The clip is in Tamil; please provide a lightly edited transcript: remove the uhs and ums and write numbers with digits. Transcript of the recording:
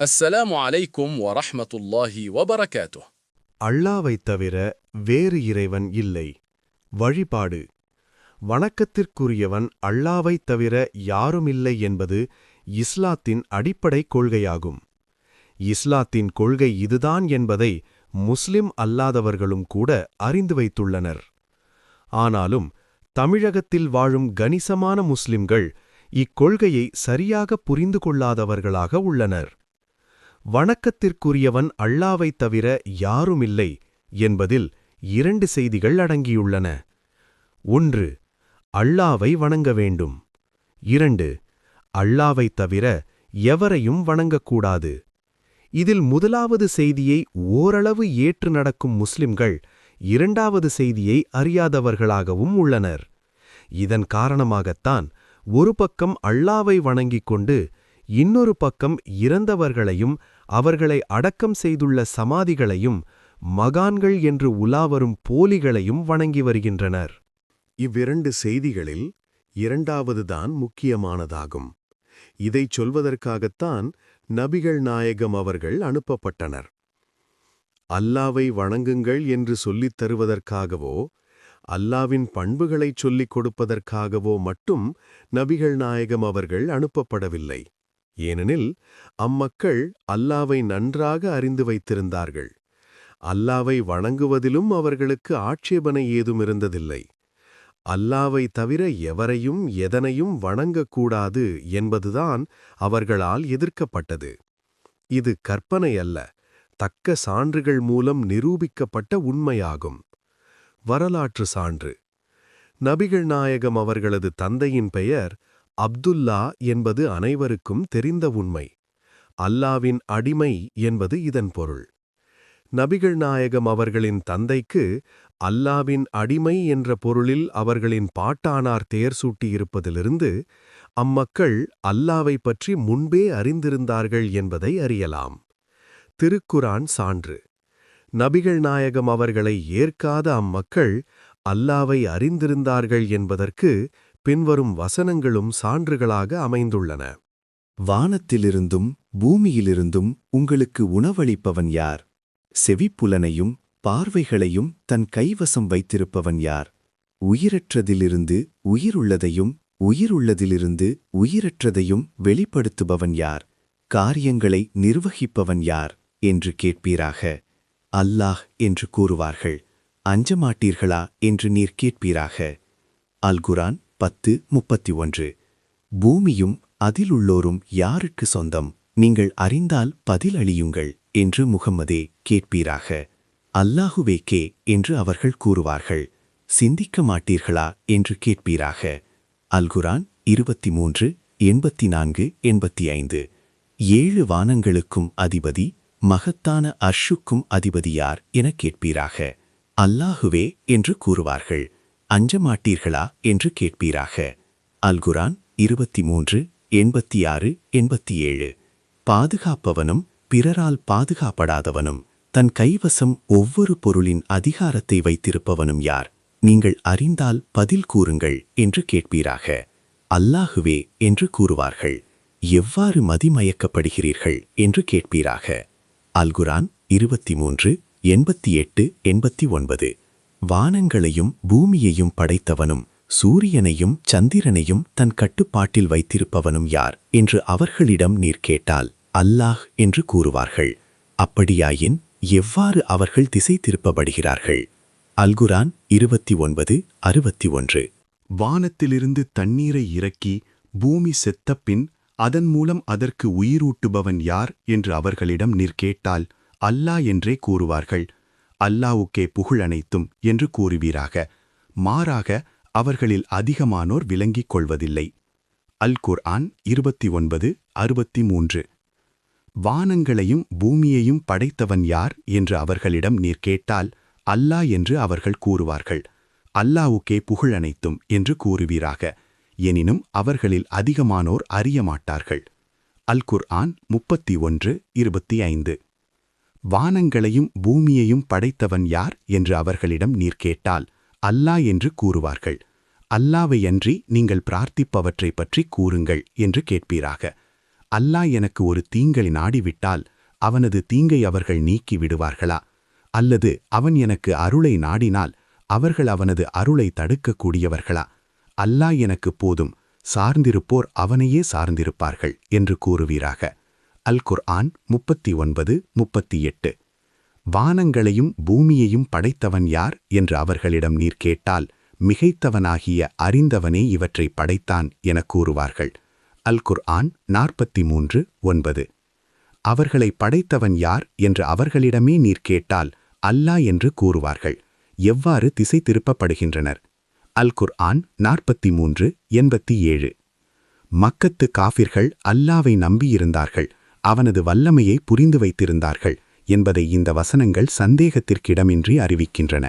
السلام عليكم ورحمة الله وبركاته. அல்லாவைத் தவிர வேறு இறைவன் இல்லை. வழிபாடு. வணக்கத்திற்குரியவன் அல்லாவைத் தவிர யாருமில்லை என்பது இஸ்லாத்தின் அடிப்படை கொள்கையாகும். இஸ்லாத்தின் கொள்கை இதுதான் என்பதை முஸ்லிம் அல்லாதவர்களும் கூட அறிந்து வைத்துள்ளனர். ஆனாலும் தமிழகத்தில் வாழும் கணிசமான முஸ்லிம்கள் இக்கொள்கையை சரியாக புரிந்து கொள்ளாதவர்களாக உள்ளனர். வணக்கத்திற்குரியவன் அல்லாவைத் தவிர யாருமில்லை என்பதில் இரண்டு செய்திகள் அடங்கியுள்ளன. 1. அல்லாவை வணங்க வேண்டும். 2. அல்லாவைத் தவிர எவரையும் வணங்கக்கூடாது. இதில் முதலாவது செய்தியை ஓரளவு ஏற்று நடக்கும் முஸ்லிம்கள் இரண்டாவது செய்தியை அறியாதவர்களாகவும் உள்ளனர். இதன் காரணமாகத்தான் ஒரு பக்கம் அல்லாவை வணங்கிக் கொண்டு இன்னொரு பக்கம் இறந்தவர்களையும் அவர்களை அடக்கம் செய்துள்ள சமாதிகளையும் மகான்கள் என்று உலாவரும் போலிகளையும் வணங்கி வருகின்றனர். இவ்விரண்டு செய்திகளில் இரண்டாவதுதான் முக்கியமானதாகும். இதைச் சொல்வதற்காகத்தான் நபிகள் நாயகம் அவர்கள் அனுப்பப்பட்டனர். அல்லாவை வணங்குங்கள் என்று சொல்லித் தருவதற்காகவோ அல்லாவின் பண்புகளைச் சொல்லிக் கொடுப்பதற்காகவோ மட்டும் நபிகள் நாயகம் அவர்கள் அனுப்பப்படவில்லை. ஏனெனில் அம்மக்கள் அல்லாவை நன்றாக அறிந்து வைத்திருந்தார்கள். அல்லாவை வணங்குவதிலும் அவர்களுக்கு ஆட்சேபனை ஏதும் இருந்ததில்லை. அல்லாவை தவிர எவரையும் எதனையும் வணங்கக்கூடாது என்பதுதான் அவர்களால் எதிர்க்கப்பட்டது. இது கற்பனை அல்ல, தக்க சான்றுகள் மூலம் நிரூபிக்கப்பட்ட உண்மையாகும். வரலாற்று சான்று. நபிகள் நாயகம் அவர்களது தந்தையின் பெயர் அப்துல்லா என்பது அனைவருக்கும் தெரிந்த உண்மை. அல்லாவின் அடிமை என்பது இதன் பொருள். நபிகள் நாயகம் அவர்களின் தந்தைக்கு அல்லாவின் அடிமை என்ற பொருளில் அவர்களின் பாட்டானார் பெயர் சூட்டியிருப்பதிலிருந்து அம்மக்கள் அல்லாவை பற்றி முன்பே அறிந்திருந்தார்கள் என்பதை அறியலாம். திருக்குரான் சான்று. நபிகள் நாயகம் அவர்களை ஏற்காத அம்மக்கள் அல்லாவை அறிந்திருந்தார்கள் என்பதற்கு பின்வரும் வசனங்களும் சான்றுகளாக அமைந்துள்ளன. வானத்திலிருந்தும் பூமியிலிருந்தும் உங்களுக்கு உணவளிப்பவன் யார்? செவிப்புலனையும் பார்வைகளையும் தன் கைவசம் வைத்திருப்பவன் யார்? உயிரற்றதிலிருந்து உயிருள்ளதையும் உயிருள்ளதிலிருந்து உயிரற்றதையும் வெளிப்படுத்துபவன் யார்? காரியங்களை நிர்வகிப்பவன் யார் என்று கேட்பீராக. அல்லாஹ் என்று கூறுவார்கள். அஞ்சமாட்டீர்களா என்று நீர் கேட்பீராக. அல்குரான் 10:31. பூமியும் அதிலுள்ளோரும் யாருக்கு சொந்தம்? நீங்கள் அறிந்தால் பதில் அளியுங்கள் என்று முகம்மதே கேட்பீராக. அல்லாஹுவேக்கே என்று அவர்கள் கூறுவார்கள். சிந்திக்க மாட்டீர்களா என்று கேட்பீராக. அல்குரான் 23:84-85. 7 வானங்களுக்கும் அதிபதி, மகத்தான அர்ஷுக்கும் அதிபதி யார் எனக் கேட்பீராக. அல்லாஹுவே என்று கூறுவார்கள். அஞ்சமாட்டீர்களா என்று கேட்பீராக. அல்குரான் 23:86-87. பாதுகாப்பவனும் பிறரால் பாதுகாப்படாதவனும் தன் கைவசம் ஒவ்வொரு பொருளின் அதிகாரத்தை வைத்திருப்பவனும் யார்? நீங்கள் அறிந்தால் பதில் கூறுங்கள் என்று கேட்பீராக. அல்லாஹுவே என்று கூறுவார்கள். எவ்வாறு மதிமயக்கப்படுகிறீர்கள் என்று கேட்பீராக. அல்குரான் 23:88-89. வானங்களையும் பூமியையும் படைத்தவனும் சூரியனையும் சந்திரனையும் தன் கட்டுப்பாட்டில் வைத்திருப்பவனும் யார் என்று அவர்களிடம் நீர் கேட்டால் அல்லாஹ் என்று கூறுவார்கள். அப்படியாயின் எவ்வாறு அவர்கள் திசை திருப்பப்படுகிறார்கள்? அல்குரான் 29:61. வானத்திலிருந்து தண்ணீரை இறக்கி பூமி செத்தப்பின் அதன் மூலம் அதற்கு உயிரூட்டுபவன் யார் என்று அவர்களிடம் நீர் கேட்டால் அல்லாஹ் என்றே கூறுவார்கள். அல்லாவுக்கே புகழனைத்தும் என்று கூறுவீராக. மாறாக அவர்களில் அதிகமானோர் விளங்கிக் கொள்வதில்லை. அல் குர்ஆன் 29:63. வானங்களையும் பூமியையும் படைத்தவன் யார் என்று அவர்களிடம் நீர் கேட்டால் அல்லாஹ் என்று அவர்கள் கூறுவார்கள். அல்லாவுக்கே புகழனைத்தும் என்று கூறுவீராக. எனினும் அவர்களில் அதிகமானோர் அறிய மாட்டார்கள். அல் குர்ஆன் 31:25. வானங்களையும் பூமியையும் படைத்தவன் யார் என்று அவர்களிடம் நீர் கேட்டால் அல்லாஹ் என்று கூறுவார்கள். அல்லாவையன்றி நீங்கள் பிரார்த்திப்பவற்றைப் பற்றி கூறுங்கள் என்று கேட்பீராக. அல்லாஹ் எனக்கு ஒரு தீங்கை நாடிவிட்டால் அவனது தீங்கை அவர்கள் நீக்கி விடுவார்களா? அல்லது அவன் எனக்கு அருளை நாடினால் அவர்கள் அவனது அருளை தடுக்கக்கூடியவர்களா? அல்லாஹ் எனக்கு போதும், சார்ந்திருப்போர் அவனையே சார்ந்திருப்பார்கள் என்று கூறுவீராக. அல் குர்ஆன் 39:38. வானங்களையும் பூமியையும் படைத்தவன் யார் என்று அவர்களிடம் நீர் கேட்டால் மிகைத்தவனாகிய அறிந்தவனே இவற்றை படைத்தான் என கூறுவார்கள். அல் குர்ஆன் 43:9. அவர்களை படைத்தவன் யார் என்று அவர்களிடமே நீர் கேட்டால் அல்லாஹ் என்று கூறுவார்கள். எவ்வாறு திசை திருப்பப்படுகின்றனர்? அல் குர்ஆன் 43:87. மக்கத்து காஃபிர்கள் அல்லாவை நம்பியிருந்தார்கள், அவனது வல்லமையை புரிந்து வைத்திருந்தார்கள் என்பதை இந்த வசனங்கள் சந்தேகத்திற்கிடமின்றி அறிவிக்கின்றன.